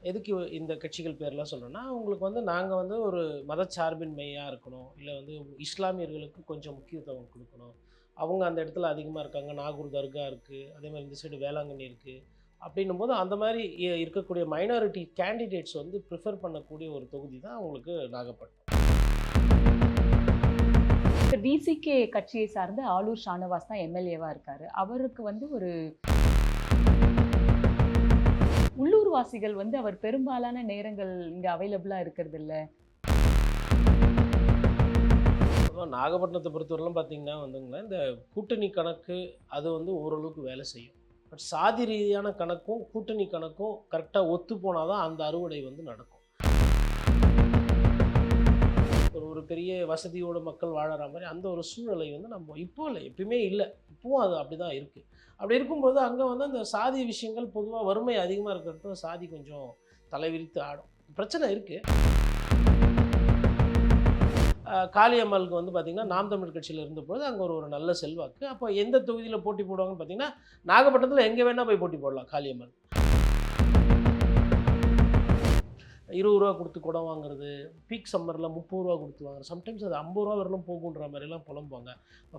எதுக்கு இந்த கட்சிகள் பேர்லாம் சொல்றேன்னா, உங்களுக்கு வந்து நாங்க வந்து ஒரு மதச்சார்பின்மையா இருக்கணும். இல்ல வந்து இஸ்லாமியர்களுக்கு கொஞ்சம் முக்கியத்துவம் குடுக்கணும். அவங்க அந்த இடத்துல அதிகமா இருக்காங்க. நாகூர் தர்கா இருக்கு. அதேமாரி இந்த சைடு வேளாங்கண்ணி இருக்கு. அப்படின்னும்போது அந்த மாரி இருக்கக்கூடிய மைனாரிட்டி கேண்டிடேட்ஸ் வந்து ப்ரிஃபர் பண்ணக்கூடிய ஒரு தொகுதி தான் உங்களுக்கு நாகப்பட்டினம். இப்ப டிசிகே கட்சியை சார்ந்த ஆளூர் ஷானவாஸ் தான் எம்எல்ஏவா இருக்காரு. அவருக்கு வந்து ஒரு உள்ளூர்வாசிகள் வந்து அவர் பெரும்பாலான நேரங்கள் இங்க அவைலபிளா இருக்கிறதில்ல. பொதுவா நாகப்பட்டினத்த பொறுத்தவரையிலும் பார்த்தீங்கன்னா வந்துங்க, இந்த கூட்டணி கணக்கு அது வந்து ஓரளவுக்கு வேலை செய்யும். பட் சாதி ரீதியான கணக்கும், கூட்டணி கணக்கும் கரெக்ட்டா ஒத்து போனா தான் அந்த அறுவடை வந்து நடக்கும். ஒரு ஒரு பெரிய வசதியோட மக்கள் வாழற மாரி அந்த ஒரு சூழ்நிலை வந்து நம்ம இப்போ இல்ல, எப்பயுமே இல்ல. இப்பவும் அது அப்படிதான் இருக்கு. அப்படி இருக்கும்போது அங்க வந்து அந்த சாதி விஷயங்கள் பொதுவா வறுமை அதிகமா இருக்கிற இடத்துல சாதி கொஞ்சம் தலைவிரித்து ஆடும். பிரச்சனை இருக்கு. காளியம்மாளுக்கு வந்து பார்த்தீங்கன்னா, நாம் தமிழர் கட்சியில இருந்தபொழுது அங்க ஒரு ஒரு நல்ல செல்வாக்கு. அப்போ எந்த தொகுதியில போட்டி போடுவாங்கன்னு பார்த்தீங்கன்னா, நாகப்பட்டினத்தில எங்க வேணா போய் போட்டி போடலாம் காளியம்மாள். ரூ. 20 குடுத்து குடம் வாங்குறது, பீக் சம்மர்ல ரூ. 30 குடுத்து வாங்குறது. சம்டைம்ஸ் அது ரூ. 50 வரலும் போகுன்ற மாரிலாம் புலம்புவாங்க.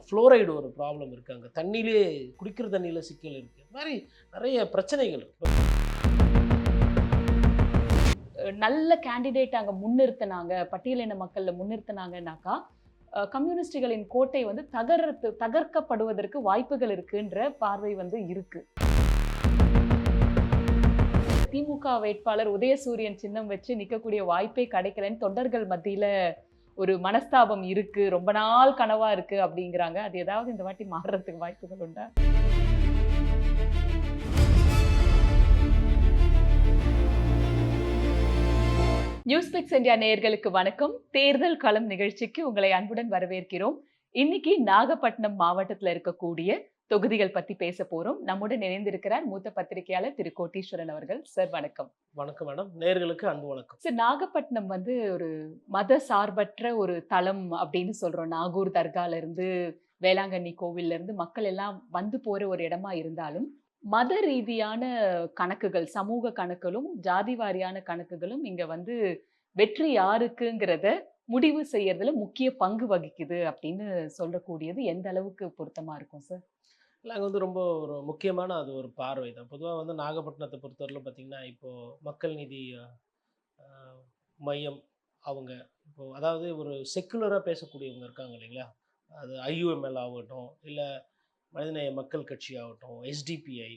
ஃப்ளோரைடு ஒரு ப்ராப்ளம் இருக்கு அங்க. தண்ணீலயே குடிக்கிற தண்ணீல சிக்கல் இருக்கு. இந்த மாரி நெறைய பிரச்சனைகள் இருக்கு. நல்ல கேண்டிடேட் அங்க முன்னிறுத்துனாங்க, பட்டியலின மக்கள்ல முன்னிறுத்துனாங்கன்னாக்கா, கம்யூனிஸ்டுகளின் கோட்டை வந்து தகர்க்கப்படுவதற்கு வாய்ப்புகள் இருக்குன்ற பார்வை வந்து இருக்கு. திமுக வேட்பாளர் உதயசூரியன் சின்னம் வச்சு நிக்கக்கூடிய வாய்ப்பே கிடைக்கலன்னு தொண்டர்கள் மத்தியில ஒரு மனஸ்தாபம் இருக்கு. ரொம்ப நாள் கனவா இருக்கு அப்படிங்கிறாங்க. அது ஏதாவது இந்த வாட்டி மாறுறதுக்கு வாய்ப்புகள் உண்டா? நியூஸ்பிக்ஸ் இந்தியா நேயர்களுக்கு வணக்கம். தேர்தல் களம் நிகழ்ச்சிக்கு உங்களை அன்புடன் வரவேற்கிறோம். இன்னைக்கு நாகப்பட்டினம் மாவட்டத்துல இருக்கக்கூடிய தொகுதிகள் பத்தி பேச போறோம். நம்முடன் இணைந்திருக்கிறார் மூத்த பத்திரிகையாளர் திரு கோட்டீஸ்வரன் அவர்கள். சார் வணக்கம். வணக்கம் மேடம். நேயர்களுக்கு அன்பு வணக்கம். சார் நாகப்பட்டினம் வந்து ஒரு மத சார்பற்ற ஒரு தலம் அப்படின்னு சொல்றோம். நாகூர் தர்கால இருந்து, வேளாங்கண்ணி கோவில்ல இருந்து மக்கள் எல்லாம் வந்து போற ஒரு இடமா இருந்தாலும், மத ரீதியான கணக்குகள், சமூக கணக்குகளும், ஜாதி வாரியான கணக்குகளும் இங்க வந்து வெற்றி யாருக்குங்கிறத முடிவு செய்யறதுல முக்கிய பங்கு வகிக்குது அப்படின்னு சொல்லக்கூடியது எந்த அளவுக்கு பொருத்தமா இருக்கும் சார்? இல்ல அங்க வந்து ரொம்ப ஒரு முக்கியமான அது ஒரு பார்வை தான். பொதுவா வந்து நாகப்பட்டினத்த பொறுத்தவரையிலும் பார்த்தீங்கன்னா, இப்போ மக்கள் நீதி அ மையம் அவங்க இப்போ அதாவது ஒரு செக்குலரா பேசக்கூடியவங்க இருக்காங்க இல்லைங்களா? அது ஐயுஎம்எல் ஆகட்டும், இல்ல மனிதநேய மக்கள் கட்சி ஆகட்டும், எஸ்டிபிஐ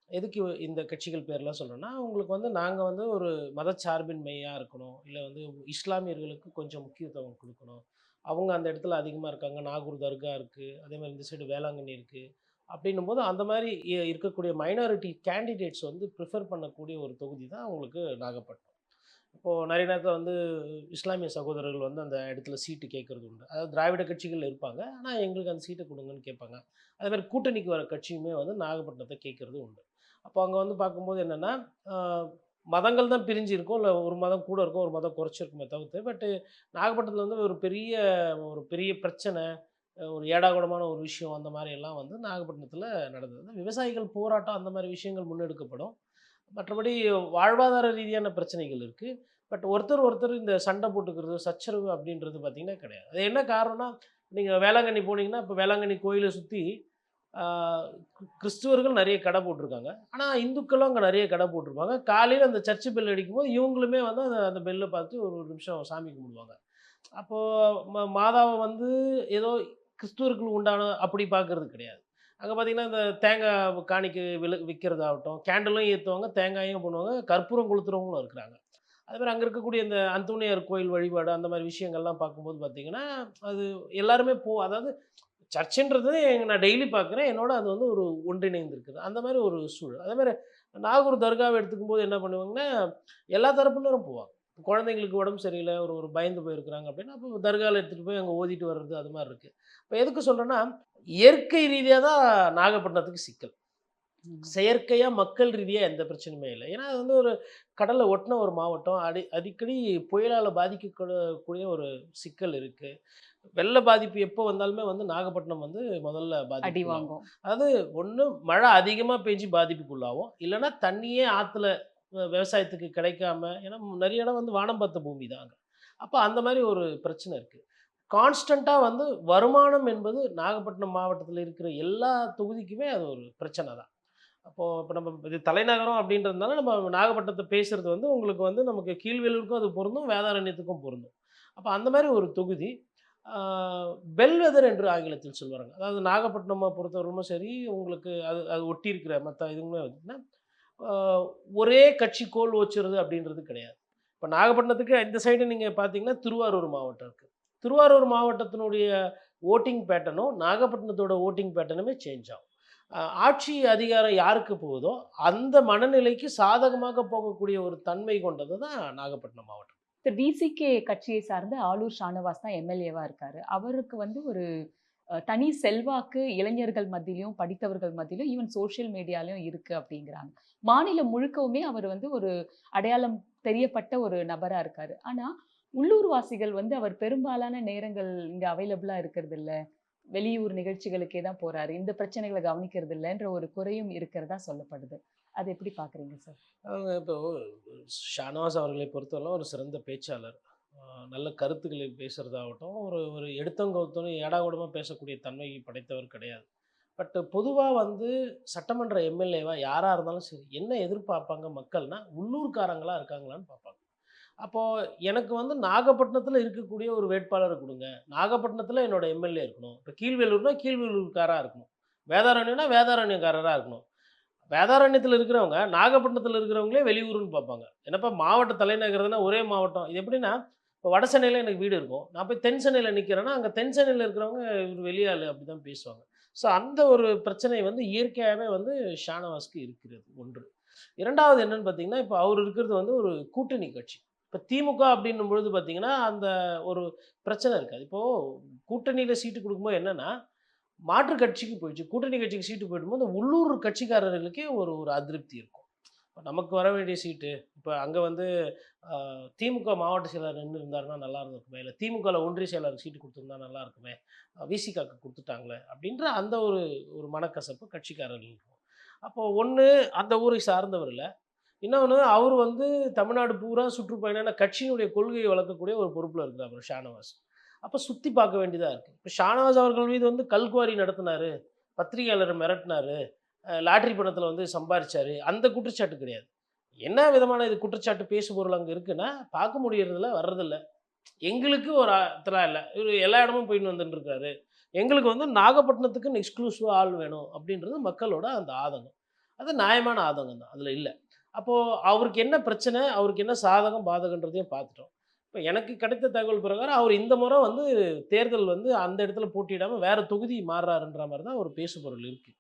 எதுக்கு இந்த கட்சிகள் பேர்லாம் சொல்றேன்னா, உங்களுக்கு வந்து நாங்க வந்து ஒரு மதச்சார்பின்மையா இருக்கணும். இல்ல வந்து இஸ்லாமியர்களுக்கு கொஞ்சம் முக்கியத்துவம் குடுக்கணும். அவங்க அந்த இடத்துல அதிகமா இருக்காங்க. நாகூர் தர்கா இருக்கு. அதேமாரி இந்த சைடு வேளாங்கண்ணி இருக்கு. அப்படின்னும்போது அந்த மாரி இருக்கக்கூடிய மைனாரிட்டி கேண்டிடேட்ஸ் வந்து ப்ரிஃபர் பண்ணக்கூடிய ஒரு தொகுதி தான் உங்களுக்கு நாகப்பட்டினம். இப்போ நெறைய நேரத்தில வந்து இஸ்லாமிய சகோதரர்கள் வந்து அந்த இடத்துல சீட்டு கேட்கறது உண்டு. அதாவது திராவிட கட்சிகள் இருப்பாங்க. ஆனா எங்களுக்கு அந்த சீட்ட குடுங்கன்னு கேட்பாங்க. அதேமாரி கூட்டணிக்கு வர கட்சியுமே வந்து நாகப்பட்டினத்த கேட்கறது உண்டு. அப்போ அங்க வந்து பார்க்கும்போது என்னன்னா, அ மதங்கள் தான் பிரிஞ்சு இருக்கும். இல்ல ஒரு மதம் கூட இருக்கும், ஒரு மதம் குறைச்சிருக்குமே தவிர்த்து. நாகப்பட்டினத்தில வந்து ஒரு பெரிய பிரச்சனை, ஒரு ஏடாகூடமான ஒரு விஷயம் அந்த மாரி எல்லாம் வந்து நாகப்பட்டினத்தில நடந்தது. விவசாயிகள் போராட்டம் அந்த மாரி விஷயங்கள் முன்னெடுக்கப்படும். மற்றபடி வாழ்வாதார ரீதியான பிரச்சனைகள் இருக்கு. பட் ஒருத்தர் ஒருத்தர் இந்த சண்டை போட்டுக்கிறது, சச்சரவு அப்படின்றது பார்த்தீங்கன்னா கிடையாது. அது என்ன காரணம்னா, நீங்க வேளாங்கண்ணி போனீங்கன்னா, இப்ப வேளாங்கண்ணி கோயில சுத்தி ஆ கிறிஸ்துவர்கள் நெறைய கடை போட்டிருக்காங்க. ஆனா, இந்துக்களும் அங்க நெறைய கடை போட்டிருப்பாங்க. காலையில அந்த சர்ச் பெல் அடிக்கும்போது, இவங்களுமே வந்து அந்த அந்த பெல்ல பார்த்து ஒரு ஒரு நிமிஷம் சாமி கும்பிடுவாங்க. அப்போ மாதாவ வந்து ஏதோ கிறிஸ்துவருக்கு உண்டான அப்படி பார்க்கறது கிடையாது. அங்க பார்த்தீங்கன்னா, இந்த தேங்காய் காணிக்கை விக்கிறதாகட்டும், கேண்டிலும் ஏத்துவாங்க, தேங்காயும் பண்ணுவாங்க, கற்பூரம் கொளுத்துறவங்களும் இருக்கிறாங்க. அதேமாரி அங்க இருக்கக்கூடிய இந்த அந்தோணியார் கோயில் வழிபாடு அந்த மாரி விஷயங்கள்லாம் பார்க்கும்போது பார்த்தீங்கன்னா, அது எல்லாருமே அதாவது சர்ச்சுன்றது நான் டெய்லி பார்க்குறேன். என்னோட அது வந்து ஒரு ஒன்றிணைந்து இருக்குது. அந்த மாரி ஒரு சூழல். அதேமாரி நாகூர் தர்காவ எடுத்துக்கும்போது என்ன பண்ணுவாங்கன்னா, எல்லா தரப்பினரும் போவாங்க. குழந்தைங்களுக்கு உடம்பு சரியில்ல, ஒரு ஒரு பயந்து போயிருக்கிறாங்க அப்படின்னா, அப்போ தர்கால எடுத்துட்டு போய் அங்க ஓதிட்டு வர்றது அது மாரி இருக்கு. இப்ப எதுக்கு சொல்றேன்னா, இயற்கை ரீதியா தான் நாகப்பட்டினத்துக்கு சிக்கல். ம். செயற்கையா மக்கள் ரீதியா எந்த பிரச்சனையுமே இல்ல. ஏன்னா, அது வந்து ஒரு கடல ஒட்டுன ஒரு மாவட்டம். அடிக்கடி புயலால கூடிய ஒரு சிக்கல் இருக்கு. வெள்ள பாதிப்பு எப்போ வந்தாலுமே வந்து நாகப்பட்டினம் வந்து முதல்ல அடி பாதிப்புக்குள்ளாகும். வாங்கும். அதாவது ஒண்ணு மழை அதிகமா பெஞ்சு பாதிப்புக்குள்ளாகும். இல்லன்னா தண்ணியே ஆத்துல விவசாயத்துக்கு கிடைக்காம, ஏன்னா நிறைய இடம் வந்து வானம் பார்த்த பூமி தான் அங்க. அப்போ அந்த மாதிரி ஒரு பிரச்சனை இருக்குது. கான்ஸ்டண்ட்டாக வந்து வருமானம் என்பது நாகப்பட்டினம் மாவட்டத்தில் இருக்கிற எல்லா தொகுதிக்குமே அது ஒரு பிரச்சனை தான். அப்போது இப்போ நம்ம இது தலைநகரம் அப்படின்றதுனால நம்ம நாகப்பட்டினத்தை பேசுகிறது வந்து உங்களுக்கு வந்து நமக்கு கீழ்வேலூருக்கும் அது பொருந்தும், வேதாரண்யத்துக்கும் பொருந்தும். அப்போ அந்த மாதிரி ஒரு தொகுதி பெல்வெதர் என்று ஆங்கிலத்தில் சொல்வாங்க. அதாவது நாகப்பட்டினமை பொறுத்தவரைக்கும் சரி, உங்களுக்கு அது அது ஒட்டி இருக்கிற மற்ற இதுவுமே பார்த்தீங்கன்னா ஒரே கட்சி கோல் வச்சுறது அப்படின்றது கிடையாது. இப்போ நாகப்பட்டினத்துக்கு இந்த சைடு நீங்கள் பார்த்தீங்கன்னா திருவாரூர் மாவட்டம் இருக்குது. திருவாரூர் மாவட்டத்தினுடைய ஓட்டிங் பேட்டர்னும் நாகப்பட்டினத்தோட ஓட்டிங் பேட்டர்னுமே சேஞ்ச் ஆகும். ஆட்சி அதிகாரம் யாருக்கு போகுதோ அந்த மனநிலைக்கு சாதகமாக போகக்கூடிய ஒரு தன்மை கொண்டது தான் நாகப்பட்டினம் மாவட்டம். திரு விசிகே கட்சியை சார்ந்த ஆளூர் ஷானவாஸ் தான் எம்எல்ஏவா இருக்காரு. அவருக்கு வந்து ஒரு தனி செல்வாக்கு இளைஞர்கள் மத்தியிலும், படித்தவர்கள் மத்தியிலும், ஈவன் சோசியல் மீடியாலயும் இருக்கு அப்படிங்கிறாங்க. மாநிலம் முழுக்கவுமே அவர் வந்து ஒரு அடையாளம் தெரியப்பட்ட ஒரு நபரா இருக்காரு. ஆனா, உள்ளூர்வாசிகள் வந்து அவர் பெரும்பாலான நேரங்கள் இங்க அவைலபிளா இருக்கிறதில்ல. வெளியூர் நிகழ்ச்சிகளுக்கே தான் போறாரு. இந்த பிரச்சனைகள கவனிக்கிறது இல்லன்ற ஒரு குறையும் இருக்கிறதா சொல்லப்படுது. அத எப்படி பார்க்குறீங்க சார்? அவங்க இப்போ ஷானவாஸ் அவர்களை பொறுத்தவரை ஒரு சிறந்த பேச்சாளர். நல்ல கருத்துக்களை பேசுறதாகட்டும், ஒரு ஒரு எடுத்தங்கவுத்தனும் ஏடாகூடமா பேசக்கூடிய தன்மை படைத்தவர் கிடையாது. பட் பொதுவா வந்து சட்டமன்ற எம்எல்ஏவா யாரா இருந்தாலும் சரி, என்ன எதிர்பார்ப்பாங்க மக்கள்னா, உள்ளூர்காரங்களா இருக்காங்களான்னு பார்ப்பாங்க. அப்போ எனக்கு வந்து நாகப்பட்டினத்தில இருக்கக்கூடிய ஒரு வேட்பாளர குடுங்க. நாகப்பட்டினத்தில என்னோட எம்எல்ஏ இருக்கணும். இப்ப கீழ்வேலூர்னா கீழ்வேலூர்காரரா இருக்கணும். வேதாரண்யம்னா வேதாரண்யக்காரரா இருக்கணும். வேதாரண்யத்தில இருக்கிறவங்க, நாகப்பட்டினத்தில இருக்கிறவங்களே வெளியூருன்னு பார்ப்பாங்க. என்னப்பா மாவட்ட தலைநகரம்னா ஒரே மாவட்டம். இது எப்படின்னா, இப்போ வட சென்னையில எனக்கு வீடு இருக்கும். நான் போய் தென் சென்னையில நிக்கிறேன்னா, அங்க தென் சென்னையில இருக்கிறவங்க இவரு வெளியாளு அப்படிதான் பேசுவாங்க. ஸோ அந்த ஒரு பிரச்சனை வந்து இயற்கையாவே வந்து ஷானவாஸ்க்கு இருக்கிறது 1. 2வது என்னன்னு பார்த்தீங்கன்னா, இப்போ அவர் இருக்கிறது வந்து ஒரு கூட்டணி கட்சி. இப்போ திமுக அப்படின்னும் பொழுது பார்த்தீங்கன்னா, அந்த ஒரு பிரச்சனை இருக்காது. இப்போ கூட்டணியில சீட்டு குடுக்கும்போது என்னன்னா, மாற்று கட்சிக்கு போயிடுச்சு. கூட்டணி கட்சிக்கு சீட்டு போயிடும்போது, உள்ளூர் கட்சிக்காரர்களுக்கே ஒரு ஒரு அதிருப்தி இருக்கும். இப்ப நமக்கு வர வேண்டிய சீட்டு, இப்ப அங்க வந்து திமுக மாவட்ட செயலாளர் நின்னு இருந்தாருன்னா நல்லா இருந்திருக்குமே, இல்ல திமுகல ஒன்றிய செயலாளருக்கு சீட்டு குடுத்திருந்தா நல்லா இருக்குமே, விசிகாக்கு குடுத்துட்டாங்களே அப்படின்ற அந்த ஒரு ஒரு மனக்கசப்பு கட்சிக்காரர்களுக்கு. அப்போ ஒண்ணு அந்த ஊரை சார்ந்தவர் இல்ல. இன்னொன்னு அவரு வந்து தமிழ்நாடு பூரா சுற்றுப்பயணம், ஏன்னா கட்சியினுடைய கொள்கையை வளர்க்கக்கூடிய ஒரு பொறுப்புல இருக்கிறாரு ஷானவாஸ். அப்ப சுத்தி பார்க்க வேண்டியதா இருக்கு. இப்ப ஷானவாஸ் அவர்கள் மீது வந்து கல்குவாரி நடத்தினாரு, பத்திரிகையாளர மிரட்டினாரு, லாட்டரி பணத்துல வந்து சம்பாரிச்சாரு. அந்த குற்றச்சாட்டு கிடையாது. என்ன விதமான இது குற்றச்சாட்டு பேசுபொருள் அங்க இருக்குன்னா, பார்க்க முடியறதில்ல, வர்றதில்ல. எங்களுக்கு ஒரு ஆத்தரா இல்ல. இவரு எல்லா இடமும் போயின்னு வந்துட்டு இருக்காரு. எங்களுக்கு வந்து நாகப்பட்டினத்துக்குன்னு எக்ஸ்க்ளூசிவா ஆள் வேணும் அப்படின்றது மக்களோட அந்த ஆதங்கம். அது நியாயமான ஆதங்கம் தான். அதுல இல்ல. அப்போ அவருக்கு என்ன பிரச்சனை, அவருக்கு என்ன சாதகம், பாதகன்றதையும் பார்த்துட்டோம். இப்ப எனக்கு கிடைத்த தகவல் பிரகாரம், அவர் இந்த முறை வந்து தேர்தல் வந்து அந்த இடத்துல போட்டியிடாம வேற தொகுதி மாறுறாருன்ற மாரி தான் ஒரு பேசுபொருள் இருக்கு.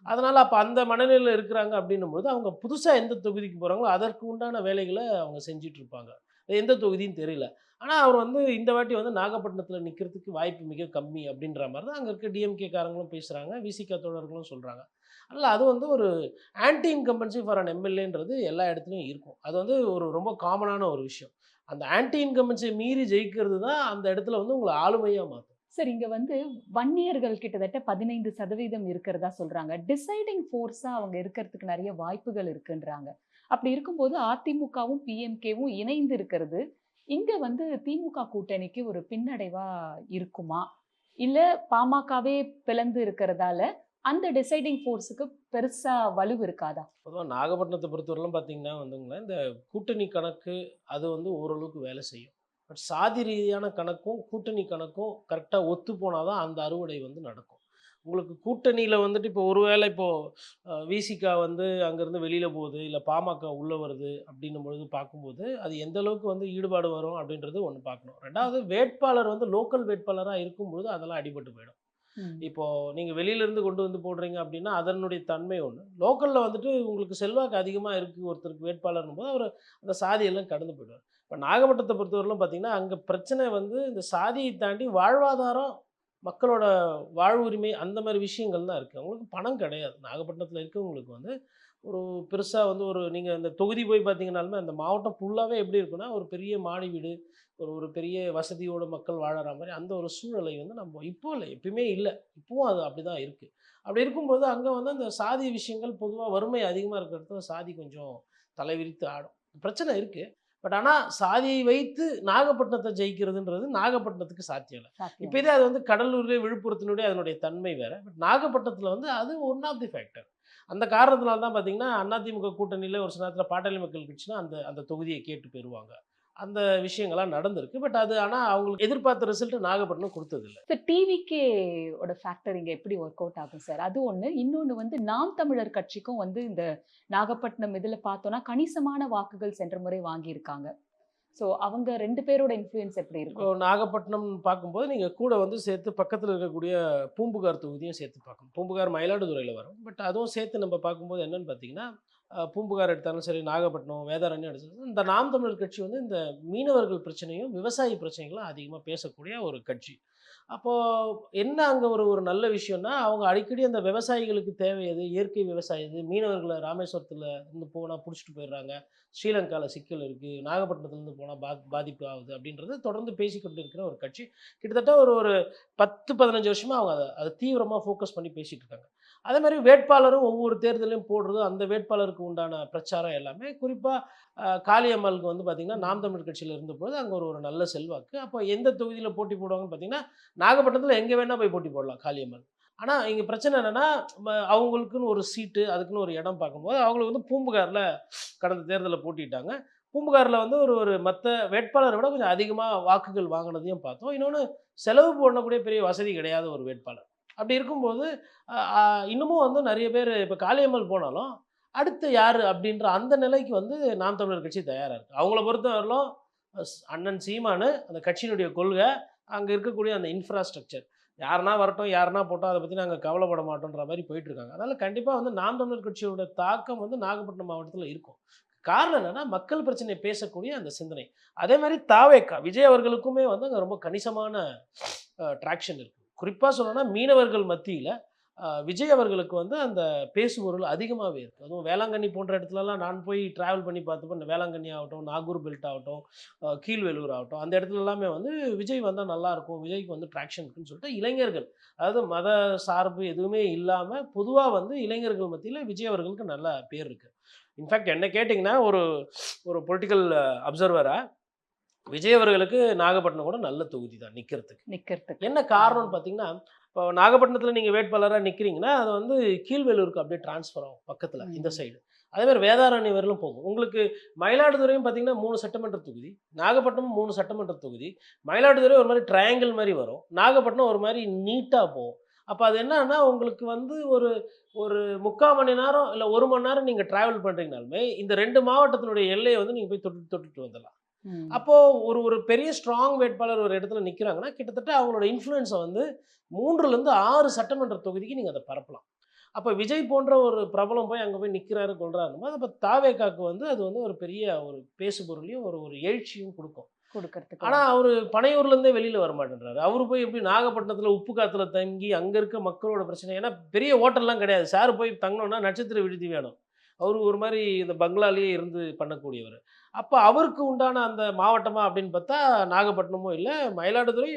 அதனால அப்ப அந்த மனநிலையில இருக்கிறாங்க அப்படின்னும்போது, அவங்க புதுசா எந்த தொகுதிக்கு போறாங்களோ, அதற்கு உண்டான வேலைகள அவங்க செஞ்சுட்டு இருப்பாங்க. எந்த தொகுதின்னு தெரியல. ஆனா, அவர் வந்து இந்த வாட்டி வந்து நாகப்பட்டினத்தில நிக்கிறதுக்கு வாய்ப்பு மிக கம்மி அப்படின்ற மாரி தான் அங்க இருக்க டிஎம்கே காரங்களும் பேசுறாங்க. விசிக தோழர்களும் சொல்றாங்க. அதனால அது வந்து ஒரு ஆன்டி இன்கம்பன்சி ஃபார் அன் எம்எல்ஏன்றது எல்லா இடத்துலயும் இருக்கும். அது வந்து ஒரு ரொம்ப காமனான ஒரு விஷயம். அந்த ஆன்டி இன்கம்பன்சிய மீறி ஜெயிக்கிறது தான் அந்த இடத்துல வந்து உங்கள ஆளுமையா மாத்தும். சார் இங்க வந்து வன்னியர்கள் கிட்டத்தட்ட 15% இருக்கிறதா சொல்றாங்க. டிசைடிங் ஃபோர்ஸா அவங்க இருக்கிறதுக்கு நெறைய வாய்ப்புகள் இருக்குன்றாங்க. அப்படி இருக்கும்போது அதிமுகவும், பிஎம்கேவும் இணைந்து இருக்கிறது, இங்க வந்து திமுக கூட்டணிக்கு ஒரு பின்னடைவா இருக்குமா? இல்ல பாமகவே பிளந்து இருக்கிறதால, அந்த டிசைடிங் ஃபோர்ஸுக்கு பெருசா வலுவு இருக்காதா? பொதுவா நாகப்பட்டினத்த பொறுத்தவரையிலும் பார்த்தீங்கன்னா வந்துங்களேன், இந்த கூட்டணி கணக்கு அது வந்து ஓரளவுக்கு வேலை செய்யும். பட் சாதி ரீதியான கணக்கும், கூட்டணி கணக்கும் கரெக்ட்டா ஒத்து போனா தான் அந்த அறுவடை வந்து நடக்கும். உங்களுக்கு கூட்டணியில வந்துட்டு இப்போ ஒருவேளை இப்போ விசிக வந்து அங்கேருந்து வெளியில போகுது, இல்ல பாமக உள்ள வருது அப்படின்னும் பொழுது பார்க்கும்போது, அது எந்த அளவுக்கு வந்து ஈடுபாடு வரும் அப்படின்றது ஒண்ணு பார்க்கணும். 2வது வேட்பாளர் வந்து லோக்கல் வேட்பாளரா இருக்கும்பொழுது அதெல்லாம் அடிபட்டு போயிடும். ம். இப்போ நீங்க வெளியில இருந்து கொண்டு வந்து போடுறீங்க அப்படின்னா, அதனுடைய தன்மை ஒண்ணு. லோக்கல்ல வந்துட்டு உங்களுக்கு செல்வாக்கு அதிகமா இருக்கு ஒருத்தருக்கு வேட்பாளர்ன்னும்போது, அவரு அந்த சாதியெல்லாம் கடந்து போயிடுவாரு. இப்ப நாகப்பட்டினத்த பொறுத்தவரையிலும் பார்த்தீங்கன்னா, அங்க பிரச்சனை வந்து இந்த சாதியை தாண்டி வாழ்வாதாரம், மக்களோட வாழ்வுரிமை அந்த மாரி விஷயங்கள் தான் இருக்கு. அவங்களுக்கு பணம் கிடையாது. நாகப்பட்டினத்தில இருக்கவங்களுக்கு வந்து ஒரு பெருசா வந்து ஒரு நீங்க அந்த தொகுதி போய் பார்த்தீங்கனாலுமே, அந்த மாவட்டம் ஃபுல்லாவே எப்படி இருக்குன்னா, ஒரு பெரிய மாடி வீடு, ஒரு ஒரு பெரிய வசதியோட மக்கள் வாழற மாரி அந்த ஒரு சூழலை வந்து நம்ம இப்போ இல்ல, எப்பயுமே இல்ல. இப்பவும் அது அப்படிதான் இருக்கு. அப்படி இருக்கும்போது, அங்க வந்து அந்த சாதி விஷயங்கள் பொதுவா வறுமை அதிகமா இருக்கிற இடத்துல சாதி கொஞ்சம் தலைவிரித்து ஆடும். பிரச்சனை இருக்கு. பட் ஆனா சாதியை வைத்து நாகப்பட்டினத்தை ஜெயிக்கிறதுன்றது நாகப்பட்டினத்துக்கு சாத்தியம் இல்ல. இப்ப சாத்தியம். இதே அது வந்து கடலூர்லயே, விழுப்புரத்தினுடைய அதனுடைய தன்மை வேற. பட் நாகப்பட்டினத்துல வந்து அது ஒன் ஆஃப் தி ஃபேக்டர். அந்த காரணத்தினால தான் பார்த்தீங்கன்னா, அதிமுக கூட்டணியில ஒரு சில நேரத்தில பாட்டாளி மக்கள் கட்சினா அந்த அந்த தொகுதிய கேட்டு பெறுவாங்க. அந்த விஷயங்கள்லாம் நடந்திருக்கு. பட் அது ஆனா அவங்களுக்கு எதிர்பார்த்த ரிசல்ட் நாகப்பட்டினம் குடுத்ததில்ல. சார் டிவிகே ஓட ஃபேக்டர் இங்க எப்படி ஒர்க் அவுட் ஆகும் சார்? அது ஒண்ணு. இன்னொன்னு வந்து நாம் தமிழர் கட்சிக்கும் வந்து இந்த நாகப்பட்டினம் இதுல பார்த்தோம்னா, கணிசமான வாக்குகள் சென்ற முறை வாங்கியிருக்காங்க. ஸோ அவங்க 2 பேரோட இன்ஃப்ளூயன்ஸ் எப்படி இப்போ இருக்கும்? நாகப்பட்டினம் பார்க்கும்போது, நீங்க கூட வந்து சேர்த்து பக்கத்தில இருக்கக்கூடிய பூம்புகார் தொகுதியும் சேர்த்து பார்க்கணும். பூம்புகார் மயிலாடுதுறையில வரும். பட் அதுவும் சேர்த்து நம்ம பார்க்கும்போது என்னன்னு பார்த்தீங்கன்னா, பூம்புகார் எடுத்தாலும் சரி, நாகப்பட்டினம், வேதாரண்யம் எடுத்தாலும் இந்த நாம் தமிழர் கட்சி வந்து இந்த மீனவர்கள் பிரச்சனையும், விவசாயி பிரச்சனைகளும் அதிகமா பேசக்கூடிய ஒரு கட்சி. அப்போ என்ன அங்க ஒரு ஒரு நல்ல விஷயம்னா, அவங்க அடிக்கடி அந்த விவசாயிகளுக்கு தேவை எது? இயற்கை விவசாயம் எது? மீனவர்கள ராமேஸ்வரத்தில இருந்து போனா புடிச்சிட்டு போயிடுறாங்க. ஸ்ரீலங்கால சிக்கல் இருக்கு. நாகப்பட்டினத்திலருந்து போனா பாதிப்பு ஆகுது அப்படின்றத தொடர்ந்து பேசிக்கொண்டு இருக்கிற ஒரு கட்சி. கிட்டத்தட்ட ஒரு ஒரு 10, 15 வருஷமா அவங்க அத தீவிரமா ஃபோக்கஸ் பண்ணி பேசிட்டு இருக்காங்க. அதே மாரி வேட்பாளரும் ஒவ்வொரு தேர்தலையும் போடுறது, அந்த வேட்பாளருக்கு உண்டான பிரச்சாரம் எல்லாமே குறிப்பா காளியம்மாளுக்கு வந்து பார்த்தீங்கன்னா, நாம் தமிழர் கட்சியில இருந்தபோது அங்க ஒரு ஒரு நல்ல செல்வாக்கு. அப்போ எந்த தொகுதியில போட்டி போடுவாங்கன்னு பார்த்தீங்கன்னா, நாகப்பட்டினத்தில எங்க வேணா போய் போட்டி போடலாம் காளியம்மாள். ஆனா இங்க பிரச்சனை என்னன்னா, அவங்களுக்குன்னு ஒரு சீட்டு, அதுக்குன்னு ஒரு இடம் பார்க்கும்போது, அவங்களுக்கு வந்து பூம்புகார்ல கடந்த தேர்தல்ல போட்டியிட்டாங்க. பூம்புகார்ல வந்து ஒரு ஒரு மத்த வேட்பாளர விட கொஞ்சம் அதிகமா வாக்குகள் வாங்குனதையும் பார்த்தோம். இன்னொன்னு செலவு பண்ணக்கூடிய பெரிய வசதி கிடையாத ஒரு வேட்பாளர். அப்படி இருக்கும்போது, அ அ இன்னமும் வந்து நெறைய பேரு இப்ப காளியம்மாள் போனாலும், அடுத்து யாரு அப்படின்ற அந்த நிலைக்கு வந்து நாம் தமிழர் கட்சி தயாரா இருக்கு. அவங்கள பொறுத்தவரையிலும் அண்ணன் சீமானு, அந்த கட்சியினுடைய கொள்கை, அங்க இருக்கக்கூடிய அந்த இன்ஃப்ராஸ்ட்ரக்சர். யாருனா வரட்டும், யாருனா போட்டும், அத பத்தி நாங்க கவலைப்பட மாட்டோம்ன்ற மாரி போயிட்டுருக்காங்க. அதனால கண்டிப்பா வந்து நாம் தமிழர் கட்சியோட தாக்கம் வந்து நாகப்பட்டினம் மாவட்டத்தில இருக்கும். காரணம் என்னன்னா, மக்கள் பிரச்சனைய பேசக்கூடிய அந்த சிந்தனை. அதே மாரி தாவேகா, விஜய் அவர்களுக்குமே வந்து அங்க ரொம்ப கணிசமான ட்ராக்ஷன் இருக்கு. குறிப்பா சொல்லணும்னா, மீனவர்கள் மத்தியில விஜய் அவர்களுக்கு வந்து அந்த பேசுபொருள் அதிகமாவே இருக்கு. அதுவும் வேளாங்கண்ணி போன்ற இடத்துலலாம் நான் போய் டிராவல் பண்ணி பார்த்தப்போ, இந்த வேளாங்கண்ணி ஆகட்டும், நாகூர் பெல்ட் ஆகட்டும், கீழ்வேலூர் ஆகட்டும், அந்த இடத்துல எல்லாமே வந்து விஜய் வந்தா நல்லாயிருக்கும், விஜய்க்கு வந்து ட்ராக்ஷன் இருக்குன்னு சொல்லிட்டு இளைஞர்கள், அதாவது மத சார்பு எதுவுமே இல்லாம பொதுவா வந்து இளைஞர்கள் மத்தியில விஜய் அவர்களுக்கு நல்ல பேர் இருக்கு. இன்ஃபாக்ட் என்ன கேட்டீங்கன்னா, ஒரு ஒரு பொலிட்டிக்கல் அப்சர்வரா விஜய் அவர்களுக்கு நாகப்பட்டினம் கூட நல்ல தொகுதி தான் நிக்கிறதுக்கு. நிக்கிறதுக்கு. என்ன காரணம்னு பார்த்தீங்கன்னா, இப்போ நாகப்பட்டினத்தில நீங்க வேட்பாளரா நிக்கிறீங்கன்னா, அது வந்து கீழ்வேலூருக்கு அப்படியே ட்ரான்ஸ்ஃபர் ஆகும் பக்கத்தில இந்த ம். சைடு. அதே மாரி வேதாரண்யம் வரையிலும் போகும். உங்களுக்கு மயிலாடுதுறையும் பார்த்தீங்கன்னா 3 சட்டமன்ற தொகுதி. நாகப்பட்டினமும் 3 சட்டமன்ற தொகுதி. மயிலாடுதுறை ஒரு மாரி ட்ரையாங்கிள் மாரி வரும். நாகப்பட்டினம் ஒரு மாரி நீட்டா போகும். அப்ப அது என்னன்னா, உங்களுக்கு வந்து ஒரு ஒரு 3/4 மணி நேரம் இல்ல 1 மணி நேரம் நீங்க டிராவல் பண்றீங்கனாலுமே, இந்த 2 மாவட்டத்தினுடைய எல்லைய வந்து நீங்க போய் தொட்டுட்டு தொட்டுட்டு வந்துடலாம். ம். அப்போ ஒரு ஒரு பெரிய ஸ்ட்ராங் வேட்பாளர் ஒரு இடத்துல நிக்கிறாங்கன்னா, கிட்டத்தட்ட அவங்களோட இன்ஃப்ளூயன்ஸ வந்து 3லிருந்து 6 சட்டமன்ற தொகுதிக்கு நீங்க அத பரப்பலாம். அப்ப விஜய் போன்ற ஒரு பிரபலம் போய் அங்க போய் நிக்கிறாரு, கொல்றாருன்னும்போது, அப்ப தாவேகாக்கு வந்து அது வந்து ஒரு பெரிய ஒரு பேசுபொருளையும், ஒரு ஒரு எழுச்சியும் குடுக்கும். குடுக்கறதுக்கு ஆனா, அவரு பனையூர்லேருந்தே வெளியில வரமாட்டேன்றாரு. அவரு போய் எப்படி நாகப்பட்டினத்தில உப்பு காத்துல தங்கி, அங்க இருக்க மக்களோட பிரச்சனை ஏன்னா பெரிய ஹோட்டல்லாம் கிடையாது. சார் போய் தங்கணும்னா நட்சத்திர விடுதி வேணும். அவரு ஒரு மாரி இந்த பங்களாலயே இருந்து பண்ணக்கூடியவரு. அப்ப அவருக்கு உண்டான அந்த மாவட்டமா அப்படின்னு பார்த்தா, நாகப்பட்டினமும் இல்ல. மயிலாடுதுறை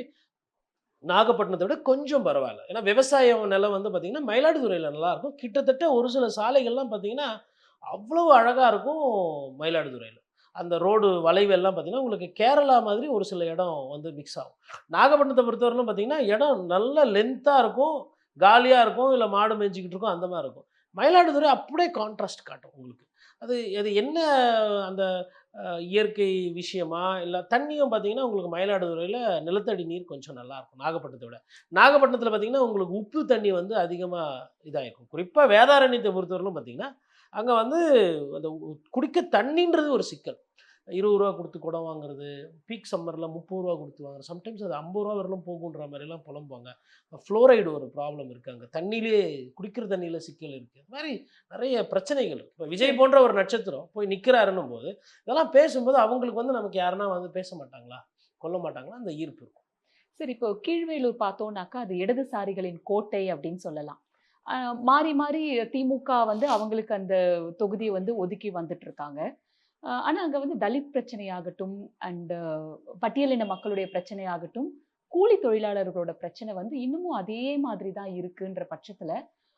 நாகப்பட்டினத்த விட கொஞ்சம் பரவால்ல. ஏன்னா விவசாயம் நிலம் வந்து பார்த்தீங்கன்னா, மயிலாடுதுறையில நல்லாருக்கும். கிட்டத்தட்ட ஒரு சில சாலைகள்லாம் பார்த்தீங்கன்னா, அவ்வளவு அழகா இருக்கும் மயிலாடுதுறையில. அந்த ரோடு வளைவு எல்லாம் பார்த்தீங்கன்னா, உங்களுக்கு கேரளா மாதிரி ஒரு சில இடம் வந்து மிக்ஸ் ஆகும். நாகப்பட்டினத்த பொறுத்தவரையிலும் பார்த்தீங்கன்னா, இடம் நல்ல லென்த்தா இருக்கும், காலியா இருக்கும், இல்ல மாடு மேய்ஞ்சுக்கிட்டு இருக்கும், அந்த மாரி இருக்கும். மயிலாடுதுறை அப்படியே கான்ட்ராஸ்ட் காட்டும் உங்களுக்கு. அது அது என்ன அந்த இயற்கை விஷயமா, இல்ல தண்ணியும் பார்த்தீங்கன்னா, உங்களுக்கு மயிலாடுதுறையில நிலத்தடி நீர் கொஞ்சம் நல்லாருக்கும், நாகப்பட்டினத்த விட. நாகப்பட்டினத்தில பார்த்தீங்கன்னா, உங்களுக்கு உப்பு தண்ணி வந்து அதிகமா இதாயிருக்கும். குறிப்பா வேதாரண்யத்த பொறுத்தவரையிலும் பார்த்தீங்கன்னா, அங்க வந்து அந்த குடிக்க தண்ணீன்றது ஒரு சிக்கல். ரூ. 20 குடுத்து குடம் வாங்குறது, பீக் சம்மர்ல ரூ. 30 குடுத்து வாங்குறது. சம்டைம்ஸ் அது ரூ. 50 வரலும் போகுன்ற மாரிலாம் புலம்புவாங்க. ஃப்ளோரைடு ஒரு ப்ராப்ளம் இருக்கு அங்க. தண்ணீலயே குடிக்கிற தண்ணீல சிக்கல் இருக்கு. இது மாரி நெறைய பிரச்சனைகள் இருக்கு. இப்ப விஜய் சரி. போன்ற ஒரு நட்சத்திரம் போய் நிக்கிறாருன்னும்போது, இதெல்லாம் பேசும்போது அவங்களுக்கு வந்து நமக்கு யாருன்னா வந்து பேச மாட்டாங்களா? கொல்ல மாட்டாங்களா? அந்த ஈர்ப்பு இருக்கும். சரி, இப்போ கீழ்வேளூர் பார்த்தோம்னாக்கா, அது இடதுசாரிகளின் கோட்டை அப்படின்னு சொல்லலாம். அ மாறி, மாறி திமுக வந்து அவங்களுக்கு அந்த தொகுதிய வந்து ஒதுக்கி வந்துட்டு இருக்காங்க. ஆனா அங்க வந்து தலித் பிரச்சனையாகட்டும், அண்ட் பட்டியலின மக்களுடைய பிரச்சனையாகட்டும், கூலி தொழிலாளர்களோட பிரச்சனை வந்து இன்னமும் அதே மாதிரி தான் இருக்குன்ற பட்சத்துல,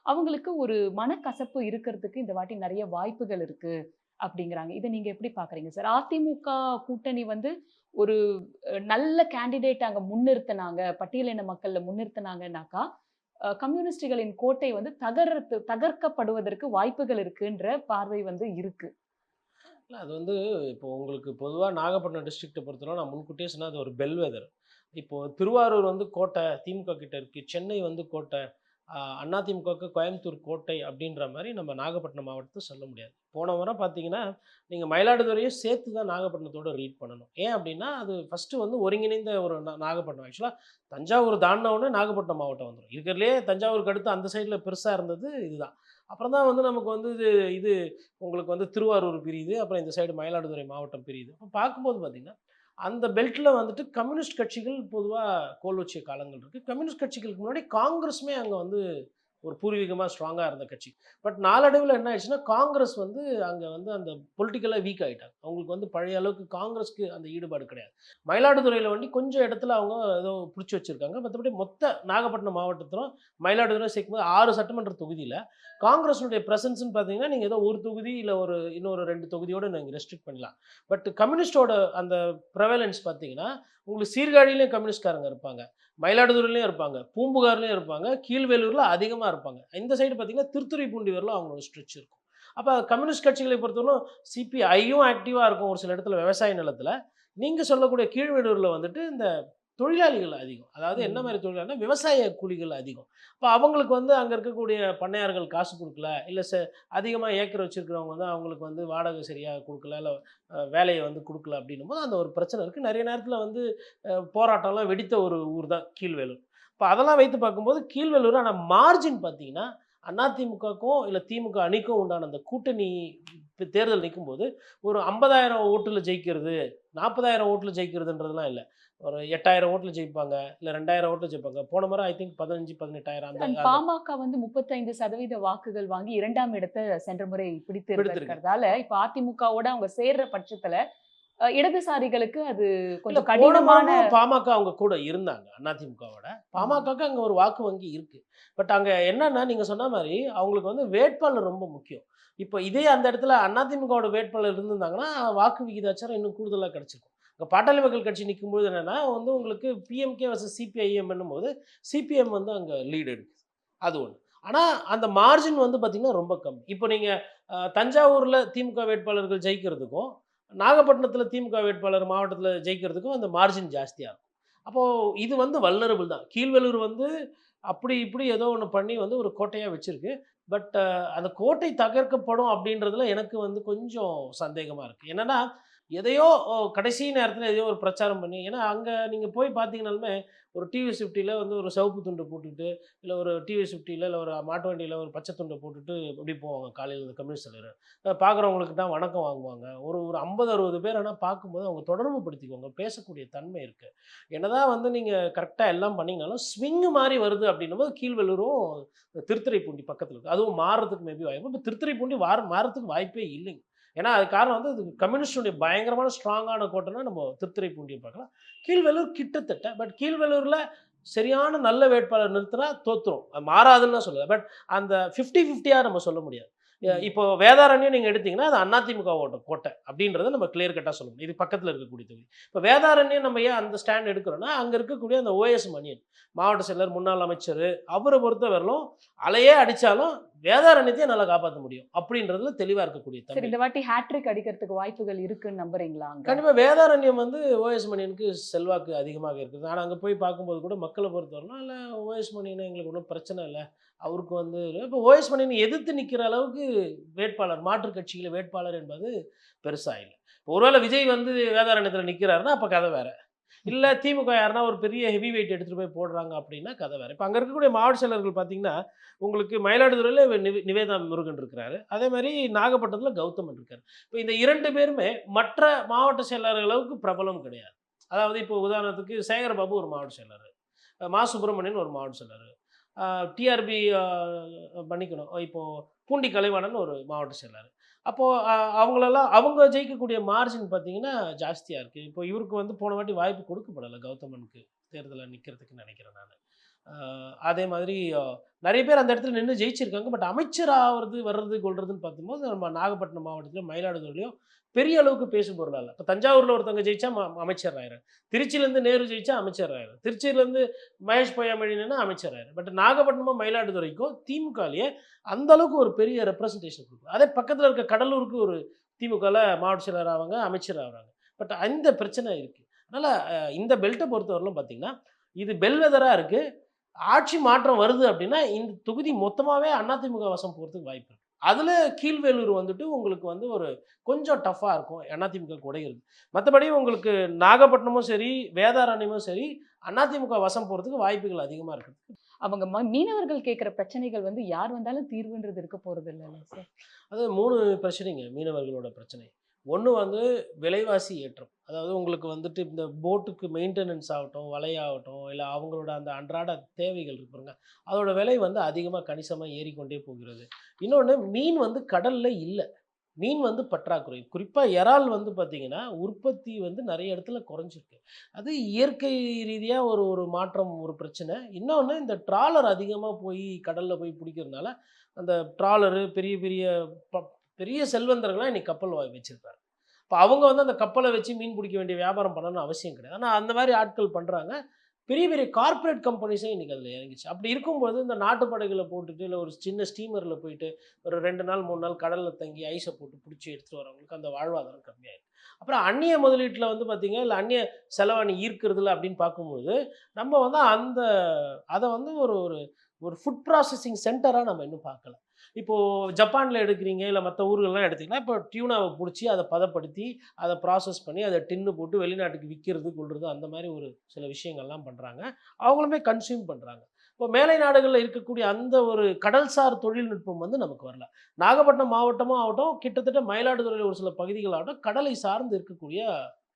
அவங்களுக்கு ஒரு மனக்கசப்பு இருக்கிறதுக்கு இந்த வாட்டி நெறைய வாய்ப்புகள் இருக்கு. அப்படிங்கிறாங்க. இத நீங்க எப்படி பார்க்குறீங்க சார்? அதிமுக கூட்டணி வந்து ஒரு நல்ல கேண்டிடேட் அங்க முன்னிறுத்துனாங்க, பட்டியலின மக்கள்ல முன்னிறுத்துனாங்கன்னாக்கா, கம்யூனிஸ்டுகளின் கோட்டை வந்து தகர்க்கப்படுவதற்கு வாய்ப்புகள் இருக்குன்ற பார்வை வந்து இருக்கு. இல்ல அது வந்து இப்போ உங்களுக்கு பொதுவா நாகப்பட்டினம் டிஸ்ட்ரிக்ட்ட பொறுத்தவரை நான் முன்கூட்டியே சொன்னேன் அது ஒரு பெல்வெதர். இப்போ திருவாரூர் வந்து கோட்டை, திமுக கிட்ட இருக்கு. சென்னை வந்து கோட்டை. அதிமுகவுக்கு கோயம்புத்தூர் கோட்டை அப்படின்ற மாரி நம்ம நாகப்பட்டினம் மாவட்டத்த சொல்ல முடியாது. போன முறை பார்த்தீங்கன்னா, நீங்க மயிலாடுதுறையும் சேர்த்து தான் நாகப்பட்டினத்தோட ரீட் பண்ணணும். ஏன் அப்படின்னா, அது ஃபர்ஸ்ட்டு வந்து ஒருங்கிணைந்த ஒரு நாகப்பட்டினம். ஆக்சுவலா தஞ்சாவூர் தாண்டுன உடனே நாகப்பட்டினம் மாவட்டம் வந்துரும். இருக்கிறதுலயே தஞ்சாவூருக்கு அடுத்து அந்த சைடுல பெருசா இருந்தது இதுதான். அப்புறம் தான் வந்து நமக்கு வந்து இது இது உங்களுக்கு வந்து திருவாரூர் பிரியுது. அப்புறம் இந்த சைடு மயிலாடுதுறை மாவட்டம் பிரியுது. அப்ப பார்க்கும்போது பார்த்தீங்கன்னா, அந்த பெல்ட்ல வந்துட்டு கம்யூனிஸ்ட் கட்சிகள் பொதுவா கோல் வச்ச காலங்கள் இருக்கு. கம்யூனிஸ்ட் கட்சிகளுக்கு முன்னாடி காங்கிரஸுமே அங்க வந்து ஒரு பூர்வீகமா ஸ்ட்ராங்கா இருந்த கட்சி. பட் நாளடைவுல என்ன ஆயிடுச்சுன்னா, காங்கிரஸ் வந்து அங்க வந்து அந்த பொலிட்டிக்கலா வீக் ஆயிட்டாங்க. அவங்களுக்கு வந்து பழைய அளவுக்கு காங்கிரஸ்க்கு அந்த ஈடுபாடு கிடையாது. மயிலாடுதுறையில வந்து கொஞ்சம் இடத்துல அவங்க ஏதோ புடிச்சு வச்சிருக்காங்க. மத்தபடி மொத்த நாகப்பட்டினம் மாவட்டத்திலும் மயிலாடுதுறை சேர்க்கும்போது 6 சட்டமன்ற தொகுதியில காங்கிரஸுடைய பிரசன்ஸ்ன்னு பார்த்தீங்கன்னா, நீங்க ஏதோ ஒரு தொகுதி இல்ல ஒரு இன்னொரு 2 தொகுதியோட நீங்க ரெஸ்ட்ரிக்ட் பண்ணலாம். பட் கம்யூனிஸ்டோட அந்த ப்ரெவலன்ஸ் பார்த்தீங்கன்னா, உங்களுக்கு சீர்காழியிலயும் கம்யூனிஸ்ட்காரங்க இருப்பாங்க. மயிலாடுதுறையிலயும் இருப்பாங்க. பூம்புகார்லயும் இருப்பாங்க. கீழ்வேலூர்ல அதிகமா இருப்பாங்க. இந்த சைடு பார்த்தீங்கன்னா, திருத்துறைப்பூண்டி வரலும் அவங்களோட ஸ்ட்ரெச் இருக்கும். அப்ப கம்யூனிஸ்ட் கட்சிகளை பொறுத்தவரைக்கும் சிபிஐயும் ஆக்டிவா இருக்கும் ஒரு சில இடத்துல விவசாய நிலத்துல. நீங்க சொல்லக்கூடிய கீழ்வேலூர்ல வந்துட்டு இந்த தொழிலாளிகள் அதிகம். அதாவது என்ன ம். மாரி தொழிலாளினா, விவசாய கூலிகள் அதிகம். அப்ப அவங்களுக்கு வந்து அங்க இருக்கக்கூடிய பண்ணையார்கள் காசு குடுக்கல. இல்ல அதிகமா ஏக்கர் வச்சிருக்கிறவங்க வந்து அவங்களுக்கு வந்து வாடகை சரியா குடுக்கல. இல்ல வேலைய வந்து குடுக்கல அப்படின்னும்போது அந்த ஒரு பிரச்சனை இருக்கு. நெறைய நேரத்துல வந்து போராட்டம்லாம் வெடித்த ஒரு ஊர் தான் கீழ்வேளூர். இப்ப அதெல்லாம் வைத்து பார்க்கும்போது கீழ்வேளூர் ஆனா மார்ஜின் பார்த்தீங்கன்னா, அதிமுகக்கும் இல்ல திமுக அணிக்கும் உண்டான அந்த கூட்டணி தேர்தல் நிக்கும்போது, ஒரு 50,000 ஓட்டுல ஜெயிக்கிறது, 40,000 ஓட்டுல ஜெயிக்கிறதுன்றதெல்லாம் இல்ல. ஒரு 8,000 ஓட்டுல ஜெயிப்பாங்க. இல்ல 2,000 ஓட்டுல ஜெயிப்பாங்க. போன முறை ஐ திங்க் 15, 18,000 அந்த அண்ட் அந்த பாமக வந்து 35% வாக்குகள் வாங்கி 2ஆம் இடத்த சென்ற முறை பிடித்து எடுத்திருக்கு. இருக்கிறதால, இப்ப அதிமுகவோட அவங்க சேர்ற பட்சத்துல, இடதுசாரிகளுக்கு அது இல்ல கொஞ்சம் போன கடினமான முறமும் பாமக அவங்க கூட இருந்தாங்க. அதிமுகவோட. ம். பாமகக்கு அங்க ஒரு வாக்கு வங்கி இருக்கு. பட் அங்க என்னன்னா, நீங்க சொன்ன மாரி அவங்களுக்கு வந்து வேட்பாளர் ரொம்ப முக்கியம். இப்ப இதே அந்த இடத்துல அதிமுகவோட வேட்பாளர் இருந்திருந்தாங்கன்னா, வாக்கு விகிதாச்சாரம் இன்னும் கூடுதலா கிடைச்சிருக்கும். இங்க பாட்டாளி மக்கள் கட்சி நிக்கும்போது என்னன்னா, வந்து உங்களுக்கு பிஎம்கே வெர்சஸ் சிபிஐஎம் என்னும்போது, சிபிஎம் வந்து அங்க லீட் எடுக்குது. அது ஒண்ணு. ஆனா, அந்த மார்ஜின் வந்து பார்த்தீங்கன்னா, ரொம்ப கம்மி. இப்போ நீங்க தஞ்சாவூர்ல திமுக வேட்பாளர்கள் ஜெயிக்கிறதுக்கும், நாகப்பட்டினத்தில திமுக வேட்பாளர் மாவட்டத்தில ஜெயிக்கிறதுக்கும் அந்த மார்ஜின் ஜாஸ்தியா இருக்கும். அப்போ இது வந்து வல்னரபிள் தான். கீழ்வேளூர் வந்து அப்படி இப்படி ஏதோ ஒண்ணு பண்ணி வந்து ஒரு கோட்டையா வச்சிருக்கு. பட் அந்த கோட்டை தகர்க்கப்படும் அப்படின்றதுல எனக்கு வந்து கொஞ்சம் சந்தேகமா இருக்கு. என்னன்னா, எதையோ கடைசி நேரத்தில எதையோ ஒரு பிரச்சாரம் பண்ணி ஏன்னா அங்க நீங்க போய் பார்த்தீங்கனாலுமே, ஒரு டிவிஎஸ் 50ல வந்து ஒரு சிவப்பு துண்டு போட்டுட்டு இல்ல ஒரு டிவிஎஸ் 50ல இல்ல ஒரு மாட்டு வண்டியில ஒரு பச்சை துண்ட போட்டுட்டு அப்படி போவாங்க காலையில இந்த கம்யூனிஸ்ட் தலைவர். பார்க்குறவங்களுக்கு தான் வணக்கம் வாங்குவாங்க. ஒரு ஒரு 50, 60 பேர் ஆனா பார்க்கும்போது அவங்க தொடர்பு படுத்திக்குவாங்க. பேசக்கூடிய தன்மை இருக்கு. என்னதான் வந்து நீங்க கரெக்ட்டா எல்லாம் பண்ணீங்கனாலும், ஸ்விங் மாரி வருது அப்படின்னும்போது கீழ்வெள்ளூரும், திருத்துறைப்பூண்டி பக்கத்துல இருக்கு. அதுவும் மாறுறதுக்கு மேபி வாய்ப்பு. இப்ப திருத்துறைப்பூண்டி மாறுறதுக்கு வாய்ப்பே இல்லைங்க. ஏன்னா, அதுக்கு காரணம் வந்து அது கம்யூனிஸ்டுடைய பயங்கரமான ஸ்ட்ராங்கான கோட்டைன்னா நம்ம திருத்துறைப்பூண்டிய பார்க்கலாம். கீழ்வெள்ளூர் கிட்டத்தட்ட பட் கீழ்வெள்ளூர்ல சரியான நல்ல வேட்பாளர் நிறுத்துனா தோத்துரும். அது மாறாதுன்னு தான் சொல்லல. பட் அந்த 50, 50யா நம்ம சொல்ல முடியாது. ம். இப்போ வேதாரண்யம் நீங்க எடுத்தீங்கன்னா, அது அதிமுகவோட கோட்டை அப்படின்றத நம்ம கிளியர் கட்டா சொல்ல முடியும். இது பக்கத்துல இருக்கக்கூடிய தொகுதி. இப்ப வேதாரண்யம் நம்ம ஏன் அந்த ஸ்டாண்ட் எடுக்கிறோம்னா, அங்க இருக்கக்கூடிய அந்த ஓஎஸ் மணியன், மாவட்ட செயலர், முன்னாள் அமைச்சரு, அவர பொறுத்தவரையிலும் அலையே அடிச்சாலும் வேதாரண்யத்தையும் நல்லா காப்பாத்த முடியும். அப்படின்றதுல தெளிவா இருக்கக்கூடிய சரி தன்மை. இந்த வாட்டி ஹேட்ரிக் அடிக்கிறதுக்கு வாய்ப்புகள் இருக்குன்னு நம்புறீங்களா அங்க? கண்டிப்பா வேதாரண்யம் வந்து ஓஎஸ் மணியனுக்கு செல்வாக்கு அதிகமாக இருக்குது. ஆனா அங்க போய் பார்க்கும்போது கூட மக்கள பொறுத்தவரைக்கும், இல்ல ஓஎஸ் மணியன் எங்களுக்கு ஒண்ணும் பிரச்சனை இல்ல. அவருக்கு வந்து இப்ப ஓஎஸ் மணியனை எதிர்த்து நிக்கிற அளவுக்கு வேட்பாளர், மாற்று கட்சியில வேட்பாளர் என்பது பெருசா இல்ல. ஒருவேளை விஜய் வந்து வேதாரண்யத்துல நிக்கிறாருன்னா, அப்ப கதை வேற. இல்ல திமுக யாருன்னா ஒரு பெரிய ஹெவி வெயிட் எடுத்துட்டு போய் போடுறாங்க அப்படின்னா கதை வேற. இப்ப அங்க இருக்கக்கூடிய மாவட்ட செயலர்கள் பார்த்தீங்கன்னா, உங்களுக்கு மயிலாடுதுறையில நிவேதா முருகன் இருக்கிறாரு. அதே மாரி நாகப்பட்டினத்தில கௌதமன் இருக்காரு. இப்ப இந்த 2 பேருமே மற்ற மாவட்ட செயலாளர் அளவுக்கு பிரபலம் கிடையாது. அதாவது இப்போ உதாரணத்துக்கு சேகர்பாபு ஒரு மாவட்ட செயலாளர். மா சுப்பிரமணியன் ஒரு மாவட்ட செயலாளர். டிஆர்பி மன்னிக்கணும். இப்போ பூண்டி கலைவாணன் ஒரு மாவட்ட செயலாளர். அப்போ அவங்களெல்லாம் அவங்க ஜெயிக்கக்கூடிய மார்ஜின் பார்த்தீங்கன்னா, ஜாஸ்தியா இருக்கு. இப்போ இவருக்கு வந்து போன வாட்டி வாய்ப்பு கொடுக்கப்படல கௌதமனுக்கு. தேர்தல்ல நிக்கிறதுக்கு நெனைக்கிறேன் நானு. அதே மாதிரி நிறைய பேர் அந்த இடத்துல நின்று ஜெயிச்சிருக்காங்க. பட் அமைச்சர் ஆவறது, வர்றது, கொள்றதுன்னு பார்க்கும்போது நம்ம நாகப்பட்டினம் மாவட்டத்திலயும், மயிலாடுதுறையிலயும் பெரிய அளவுக்கு பேசும் பொருளா இல்ல. இப்ப தஞ்சாவூர்ல ஒருத்தவங்க ஜெயிச்சா அமைச்சர் ஆயிடுறாங்க. திருச்சியிலேருந்து நேரு ஜெயிச்சா அமைச்சர் ஆயிடுறாங்க. திருச்சியிலேருந்து மகேஷ் பொய்யாமொழி நின்னா அமைச்சர் ஆயிடுறாங்க. பட் நாகப்பட்டினமும், மயிலாடுதுறைக்கும் திமுகலயே அந்த அளவுக்கு ஒரு பெரிய ரெப்ரசன்டேஷன் குடுக்கும். அதே பக்கத்துல இருக்க கடலூருக்கு ஒரு திமுகல மாவட்ட செயலர் ஆவாங்க, அமைச்சர் ஆகுறாங்க. பட் அந்த பிரச்சனை இருக்கு. அதனால இந்த பெல்ட்ட பொறுத்தவரையிலும் பார்த்தீங்கன்னா, இது பெல்வெதரா இருக்கு. ஆட்சி மாற்றம் வருது அப்படின்னா, இந்த தொகுதி மொத்தமாவே அதிமுக வசம் போறதுக்கு வாய்ப்பு இருக்கு. அதுல கீழ்வேலூர் வந்துட்டு உங்களுக்கு வந்து ஒரு கொஞ்சம் டஃப்பா இருக்கும் அதிமுக உடையிறது. மத்தபடி உங்களுக்கு நாகப்பட்டினமும் சரி, வேதாரண்யமும் சரி, அதிமுக வசம் போறதுக்கு வாய்ப்புகள் அதிகமா இருக்கு. அவங்க மீனவர்கள் கேட்கிற பிரச்சனைகள் வந்து யார் வந்தாலும் தீர்வுன்றது இருக்க போறது இல்லல்ல சார். அது 3 பிரச்சனைங்க மீனவர்களோட பிரச்சனை. ஒண்ணு வந்து விலைவாசி ஏற்றம். அதாவது உங்களுக்கு வந்துட்டு இந்த போட்டுக்கு மெயின்டெனன்ஸ் ஆகட்டும், வலையாகட்டும், இல்ல அவங்களோட அந்த அன்றாட தேவைகள் இருக்கு பாருங்க. அதோட விலை வந்து அதிகமா கணிசமா ஏறிக்கொண்டே போகிறது. இன்னொன்னு மீன் வந்து கடல்ல இல்ல. மீன் வந்து பற்றாக்குறை. குறிப்பா இறால் வந்து பார்த்தீங்கன்னா, உற்பத்தி வந்து நெறைய இடத்துல குறைஞ்சிருக்கு. அது இயற்கை ரீதியா ஒரு ஒரு மாற்றம் ஒரு பிரச்சனை. இன்னொன்னு இந்த ட்ராலர் அதிகமா போய் கடல்ல போய் பிடிக்கிறதுனால, அந்த ட்ராலரு பெரிய பெரிய ப பெரிய செல்வந்தர்கள்லாம் இன்னைக்கு கப்பல் வச்சிருக்காங்க. இப்ப அவங்க வந்து அந்த கப்பல வச்சு மீன் பிடிக்க வேண்டிய வியாபாரம் பண்ணணும்னு அவசியம் கிடையாது. ஆனா அந்த மாரி ஆட்கள் பண்றாங்க. பெரிய பெரிய கார்ப்பரேட் கம்பெனிஸே இன்னைக்கு அதில இறங்கிச்சு. அப்படி இருக்கும்போது இந்த நாட்டு படகுல போட்டுட்டு, இல்ல ஒரு சின்ன ஸ்டீமர்ல போயிட்டு ஒரு 2 நாள் 3 நாள் கடல்ல தங்கி ஐஸ போட்டு புடிச்சு எடுத்துட்டு வரவங்களுக்கு அந்த வாழ்வாதாரம் கம்மியாயிருக்கு. அப்புறம் அந்நிய முதலீட்ல வந்து பார்த்தீங்க, இல்ல அந்நிய செலவாணி ஈர்க்கிறதுல அப்படின்னு பார்க்கும்போது, நம்ம வந்து அத வந்து ஒரு ஒரு ஒரு ஃபுட் ப்ராசஸிங் சென்டரா நம்ம இன்னும் பார்க்கல. இப்போ ஜப்பான்ல எடுக்கிறீங்க, இல்ல மத்த ஊர்கள்லாம் எடுத்தீங்கன்னா, இப்போ டியூனாவ புடிச்சு அத பதப்படுத்தி, அத ப்ராசஸ் பண்ணி, அத டின்னு போட்டு வெளிநாட்டுக்கு விக்கிறது, கொள்றது அந்த மாரி ஒரு சில விஷயங்கள்லாம் பண்றாங்க. அவங்களுமே கன்சியூம் பண்றாங்க. இப்போ மேலை நாடுகள்ல இருக்கக்கூடிய அந்த ஒரு கடல்சார் தொழில்நுட்பம் வந்து நமக்கு வரல. நாகப்பட்டினம் மாவட்டமும் ஆகட்டும், கிட்டத்தட்ட மயிலாடுதுறையில ஒரு சில பகுதிகள் ஆகட்டும், கடலை சார்ந்து இருக்கக்கூடிய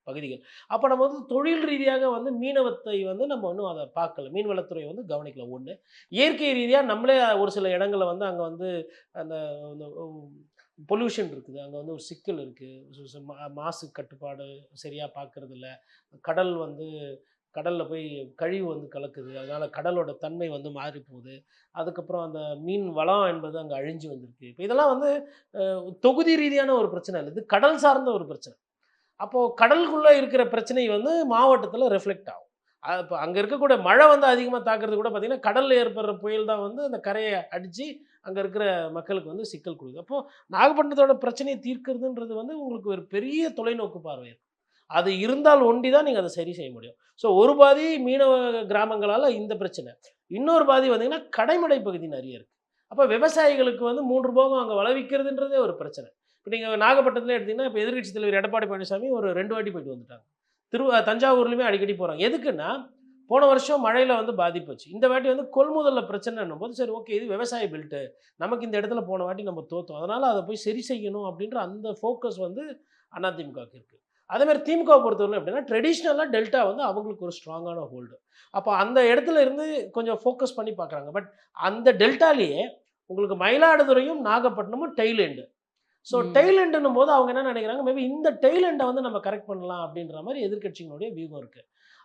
பகுதிகள். அப்ப நம்ம வந்து தொழில் ரீதியாக வந்து மீனவத்தை வந்து நம்ம இன்னும் அத பார்க்கல. மீன்வளத்துறை வந்து கவனிக்கல 1. இயற்கை ரீதியா நம்மளே ஒரு சில இடங்கள்ல வந்து அங்க வந்து அந்த அந்த பொல்யூஷன் இருக்குது. அங்க வந்து ஒரு சிக்கல் இருக்கு. மாசு கட்டுப்பாடு சரியா பார்க்கறதில்ல. கடல் வந்து கடல்ல போய் கழிவு வந்து கலக்குது. அதனால கடலோட தன்மை வந்து மாறி போகுது. அதுக்கப்புறம் அந்த மீன் வளம் என்பது அங்க அழிஞ்சு வந்திருக்கு. இப்ப இதெல்லாம் வந்து தொகுதி ரீதியான ஒரு பிரச்சனை இல்ல. இது கடல் சார்ந்த ஒரு பிரச்சனை. அப்போ கடலுக்குள்ள இருக்கிற பிரச்சனை வந்து மாவட்டத்துல ரிஃப்ளெக்ட் ஆகும். இப்ப அங்க இருக்கக்கூடிய மழை வந்து அதிகமா தாக்குறது கூட பார்த்தீங்கன்னா, கடல்ல ஏற்படுற புயல் தான் வந்து அந்த கரைய அடிச்சு, அங்க இருக்கிற மக்களுக்கு வந்து சிக்கல் குடுக்குது. அப்போ நாகப்பட்டினத்தோட பிரச்சனைய தீர்க்கிறதுன்றது வந்து உங்களுக்கு ஒரு பெரிய தொலைநோக்கு பார்வை இருக்கும். அது இருந்தால் ஒண்டி தான் நீங்க அத சரி செய்ய முடியும். ஸோ ஒரு பாதி மீனவ கிராமங்களால இந்த பிரச்சனை. இன்னொரு பாதி பார்த்தீங்கன்னா, கடைமடை பகுதி நெறைய இருக்கு. அப்ப விவசாயிகளுக்கு வந்து 3 போகம் அங்க விளைவிக்கிறதுன்றதே ஒரு பிரச்சனை. இப்ப நீங்க நாகப்பட்டினத்திலே எடுத்தீங்கன்னா, இப்ப எதிர்க்கட்சி தலைவர் எடப்பாடி பழனிசாமி ஒரு 2 வாட்டி போயிட்டு வந்துட்டாங்க. தஞ்சாவூர்லயுமே அடிக்கடி போறாங்க. எதுக்குன்னா, போன வருஷம் மழையில வந்து பாதிப்பாச்சு. இந்த வாட்டி வந்து கொள்முதல்ல பிரச்சனைன்னும்போது, சரி ஓகே இது விவசாய பெல்ட்டு. நமக்கு இந்த இடத்துல போன வாட்டி நம்ம தோத்தோம். அதனால அத போய் சரி செய்யணும் அப்படின்ற அந்த ஃபோக்கஸ் வந்து அதிமுகவுக்கு இருக்கு. அதேமாரி திமுகவ பொறுத்தவரையிலும் எப்படின்னா, ட்ரெடிஷ்னலா டெல்டா வந்து அவங்களுக்கு ஒரு ஸ்ட்ராங்கான ஹோல்டு. அப்ப அந்த இடத்துல இருந்து கொஞ்சம் ஃபோக்கஸ் பண்ணி பார்க்குறாங்க. பட் அந்த டெல்டாலயே உங்களுக்கு மயிலாடுதுறையும், நாகப்பட்டினமும் டெயில் எண்ட். ஸோ ம். டெயில் எண்டுன்னும் போது அவங்க என்ன நினைக்கிறாங்க, மேபி இந்த டெயில் எண்ட வந்து நம்ம கரெக்ட் பண்ணலாம் அப்படின்ற மாரி எதிர்க்கட்சியினுடைய வியூகம் இருக்கு.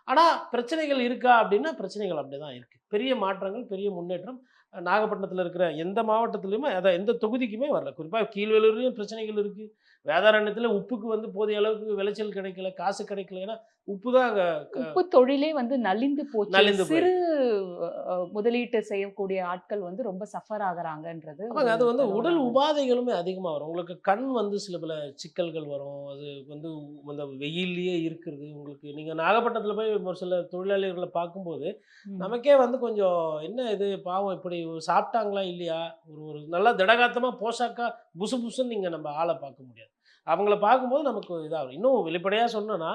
ஆனா பிரச்சனைகள் இருக்கா அப்படின்னா, பிரச்சனைகள் அப்படிதான் இருக்கு. பெரிய மாற்றங்கள், பெரிய முன்னேற்றம் நாகப்பட்டினத்தில இருக்கிற எந்த மாவட்டத்திலயுமே அதான் எந்த தொகுதிக்குமே வரல. குறிப்பா கீழ்வேளூர்லயும் பிரச்சனைகள் இருக்கு. வேதாரண்யத்தில உப்புக்கு வந்து போதிய அளவுக்கு விளைச்சல் கிடைக்கல, காசு கிடைக்கல. ஏன்னா உப்பு தான் அங்க உப்பு தொழிலே வந்து நலிந்து போச்சு. நலிந்து சிறு போயிருக்கு. முதலீட்டு செய்யக்கூடிய ஆட்கள் வந்து ரொம்ப சஃபர் ஆகுறாங்கன்றது ஆமாங்க. ஒரு அது வந்து உடல் பரவலான உபாதைகளுமே அதிகமா வரும். உங்களுக்கு கண் வந்து சில பல சிக்கல்கள் வரும். அது வந்து அந்த வெயில்லயே இருக்கிறது. உங்களுக்கு நீங்க நாகப்பட்டினத்தில போய் ஒரு சில தொழிலாளர்கள பார்க்கும்போது, ம். நமக்கே வந்து கொஞ்சம் என்ன இது பாவம் இப்படி சாப்பிட்டாங்களா இல்லையா? ஒரு ஒரு நல்லா திடகாத்தமா போஷாக்கா புசு புசுன்னு நீங்க நம்ம ஆள பார்க்க முடியாது. அவங்கள பார்க்கும்போது நமக்கு இதாகும். இன்னும் வெளிப்படையா சொல்லணும்னா,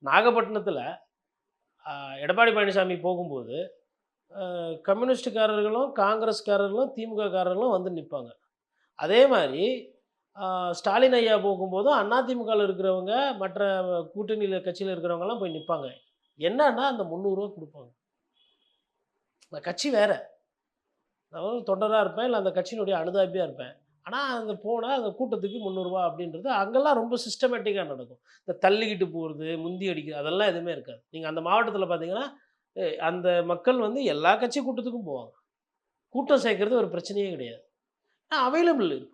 நாகப்பட்டினத்தில அ எடப்பாடி பழனிசாமி போகும்போது, கம்யூனிஸ்ட்காரர்களும், காங்கிரஸ்காரர்களும், திமுககாரர்களும் வந்து நிப்பாங்க. அதே மாரி அ ஸ்டாலின் ஐயா போகும்போதும் அதிமுகல இருக்கிறவங்க, மற்ற கூட்டணியில கட்சியில இருக்கிறவங்கலாம் போய் நிப்பாங்க. என்னன்னா, அந்த ரூ. 300 குடுப்பாங்க. அந்த கட்சி வேற. நான் வந்து தொண்டரா இருப்பேன். இல்ல அந்த கட்சியினுடைய அனுதாபியா இருப்பேன். ஆனா, அங்க போனா அந்த கூட்டத்துக்கு ரூ. 300 அப்படின்றது அங்கலாம் ரொம்ப சிஸ்டமேட்டிக்கா நடக்கும். இந்த தள்ளிக்கிட்டு போறது, முந்தி அடிக்கிறது அதெல்லாம் எதுவுமே இருக்காது. நீங்க அந்த மாவட்டத்தில பார்த்தீங்கன்னா, அந்த மக்கள் வந்து எல்லா கட்சி கூட்டத்துக்கும் போவாங்க. கூட்டம் சேர்க்கறது ஒரு பிரச்சனையே கிடையாது. அவைலபிள் இருக்கும்.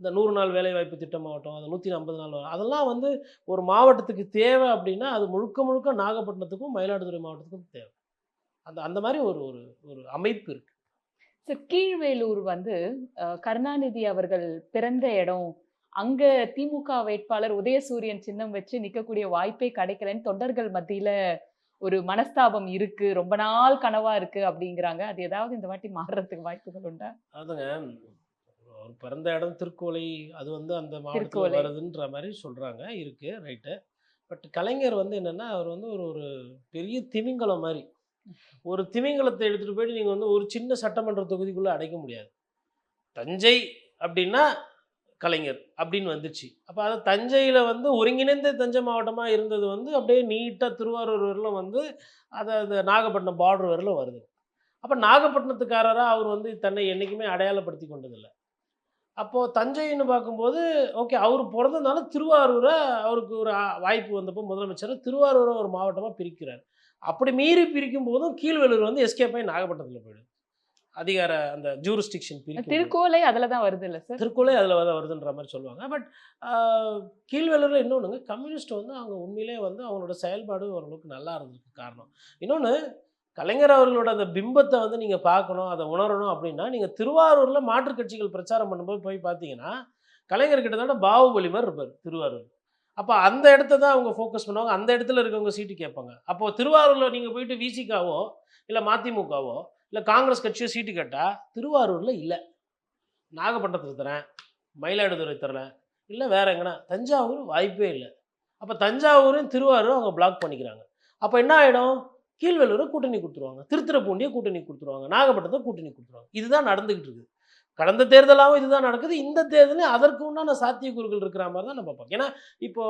இந்த 100 நாள் வேலைவாய்ப்பு திட்டமாகட்டும், அது 150 நாள் அதெல்லாம் வந்து ஒரு மாவட்டத்துக்கு தேவை அப்படின்னா, அது முழுக்க முழுக்க நாகப்பட்டினத்துக்கும், மயிலாடுதுறை மாவட்டத்துக்கும் தேவை. அந்த அந்த மாரி ஒரு ஒரு ஒரு அமைப்பு இருக்கு. சார், கீழ்வேலூர் வந்து கருணாநிதி அவர்கள் பிறந்த இடம். அங்க திமுக வேட்பாளர் உதயசூரியன் சின்னம் வச்சு நிக்கக்கூடிய வாய்ப்பே கிடைக்கலன்னு தொண்டர்கள் மத்தியில ஒரு மனஸ்தாபம் இருக்கு. ரொம்ப நாள் கனவா இருக்கு அப்படிங்கிறாங்க. அது ஏதாவது இந்த வாட்டி மாறுறதுக்கு வாய்ப்புகள் உண்டா? அதுங்க அவர் பிறந்த இடம் திருக்கோலை, அது வந்து அந்த மாவட்டத்தில திருக்குவளை. வருதுன்ற மாரி சொல்றாங்க. இருக்கு, ரைட்டு. பட் கலைஞர் வந்து என்னன்னா, அவர் வந்து ஒரு ஒரு பெரிய திமிங்கலம் மாரி. ஒரு திமிங்கலத்த எடுத்துட்டு போயிட்டு நீங்க வந்து ஒரு சின்ன சட்டமன்ற தொகுதிக்குள்ள அடைக்க முடியாது. தஞ்சை அப்டின்னா கலைஞர் அப்படின்னு வந்துச்சு. அப்ப அது தஞ்சையில வந்து ஒருங்கிணைந்த தஞ்சை மாவட்டமா இருந்தது வந்து அப்படியே நீட்டா திருவாரூர் வரலும் வந்து அது நாகப்பட்டினம் பார்டர் வரலும் வருது. அப்ப நாகப்பட்டினத்துக்காரரா அவர் வந்து தன்னை என்னைக்குமே அடையாளப்படுத்திக் கொண்டதில்ல. அப்போ தஞ்சைன்னு பார்க்கும்போது, ஓகே அவரு பொறந்ததுனால திருவாரூர அவருக்கு ஒரு வாய்ப்பு வந்தப்போ முதலமைச்சர் திருவாரூர ஒரு மாவட்டமா பிரிக்கிறார். அப்படி மீறி பிரிக்கும்போதும் கீழ்வேளூர் வந்து எஸ்கேப் ஆயி நாகப்பட்டினத்தில போயிடுது. அதிகார அந்த ஜூரிஸ்டிக்ஷன் பிரிக்கும்போது. திருக்குவளை அதுல தான் வருதுல்ல சார்? திருக்குறளே அதில தான் வருதுன்ற மாரி சொல்லுவாங்க. பட் ஆ கீழ்வேளூர்ல இன்னொன்னுங்க, கம்யூனிஸ்ட் வந்து அவங்க உண்மையிலேயே வந்து அவங்களோட செயல்பாடு ஓரளவுக்கு நல்லா இருந்ததுக்கு காரணம். இன்னொன்னு கலைஞர் அவர்களோட அந்த பிம்பத்த வந்து நீங்க பார்க்கணும், அத உணரணும் அப்டின்னா, நீங்க திருவாரூர்ல மாற்றுக் கட்சிகள் பிரச்சாரம் பண்ணும்போது போய் பார்த்தீங்கன்னா, கலைஞர் கிட்டத்தட்ட பாகுபலி மாரி இருப்பாரு திருவாரூர். அப்ப அந்த இடத்த தான் அவங்க ஃபோக்கஸ் பண்ணுவாங்க. அந்த இடத்துல இருக்கவங்க சீட்டு கேட்பாங்க. அப்போ திருவாரூர்ல நீங்க போயிட்டு விசிகாவோ, இல்ல மதிமுகவோ, இல்ல காங்கிரஸ் கட்சியோ சீட்டு கேட்டா, திருவாரூர்ல இல்ல. நாகப்பட்டினத்தில தரேன், மயிலாடுதுறை தரேன், இல்ல வேற எங்கனா தஞ்சாவூர் வாய்ப்பே இல்ல. அப்ப தஞ்சாவூரும், திருவாரூரும் அவங்க பிளாக் பண்ணிக்கிறாங்க. அப்ப என்ன ஆயிடும்? கீழ்வேளூர கூட்டணி குடுத்துருவாங்க. திருத்துறைப்பூண்டிய கூட்டணி குடுத்துருவாங்க. நாகப்பட்டினத்த கூட்டணி குடுத்துருவாங்க. இதுதான் நடந்துகிட்டு இருக்கு. கடந்த தேர்தலாவும் இதுதான் நடக்குது. இந்த தேர்தலும் அதற்கு உண்டான சாத்தியக்கூறுகள் இருக்கிற மாரி தான் நம்ம பார்ப்போம். ஏன்னா, இப்போ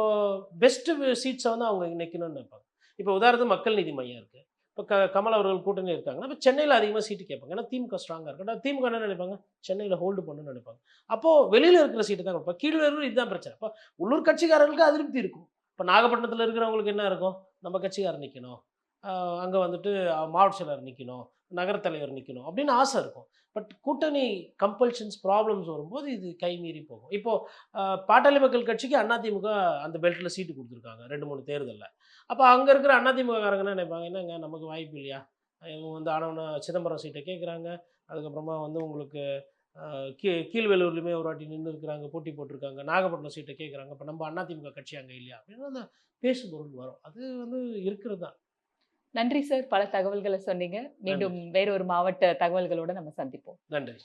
பெஸ்ட் சீட்ஸ வந்து அவங்க நிக்கணும்னு நினைப்பாங்க. இப்போ உதாரணத்துக்கு மக்கள் நீதி மையம் இருக்கு. இப்ப கமல் அவர்கள் கூட்டணி இருக்காங்கன்னா, இப்ப சென்னையில அதிகமா சீட்டு கேட்பாங்க. ஏன்னா திமுக ஸ்ட்ராங்கா இருக்கு. திமுக என்ன நினைப்பாங்க? சென்னையில ஹோல்டு பண்ணணும்னு நினைப்பாங்க. அப்போ வெளியில இருக்கிற சீட்டு தான் கொடுப்பாங்க. கீழ்வேளூர் இதுதான் பிரச்சனை. அப்ப உள்ளூர் கட்சிக்காரர்களுக்கு அதிருப்தி இருக்கும். இப்ப நாகப்பட்டினத்தில இருக்கிறவங்களுக்கு என்ன இருக்கும்? நம்ம கட்சிக்காரர் நிக்கணும். அ அங்க வந்துட்டு மாவட்ட செயலாளர் நிக்கணும். நகர தலைவர் நிக்கணும். அப்படின்னு ஆசை இருக்கும். பட் கூட்டணி கம்பல்ஷன்ஸ் ப்ராப்ளம்ஸ் வரும்போது இது கைமீறி போகும். இப்போ பாட்டாளி மக்கள் கட்சிக்கு அதிமுக அந்த பெல்ட்ல சீட்டு குடுத்துருக்காங்க 2, 3 தேர்தல்ல. அப்ப அங்க இருக்கிற அதிமுககாரங்க என்ன நினைப்பாங்க? என்னங்க நமக்கு வாய்ப்பு இல்லையா? இவங்க வந்து ஆனவன சிதம்பரம் சீட்ட கேட்குறாங்க. அதுக்கப்புறமா வந்து உங்களுக்கு அ கீழ்வேளூர்லயுமே ஒரு வாட்டி நின்னு இருக்கிறாங்க, போட்டி போட்டுருக்காங்க. நாகப்பட்டினம் சீட்ட கேட்குறாங்க. அப்ப நம்ம அதிமுக கட்சி அங்க இல்லையா? அப்படின்னு அந்த பேசுபொருள் வரும். அது வந்து இருக்கிறது தான். நன்றி சார். பல தகவல்கள சொன்னீங்க. நன்றி, மீண்டும் வேற ஒரு மாவட்ட தகவல்களோட நம்ம சந்திப்போம். நன்றி.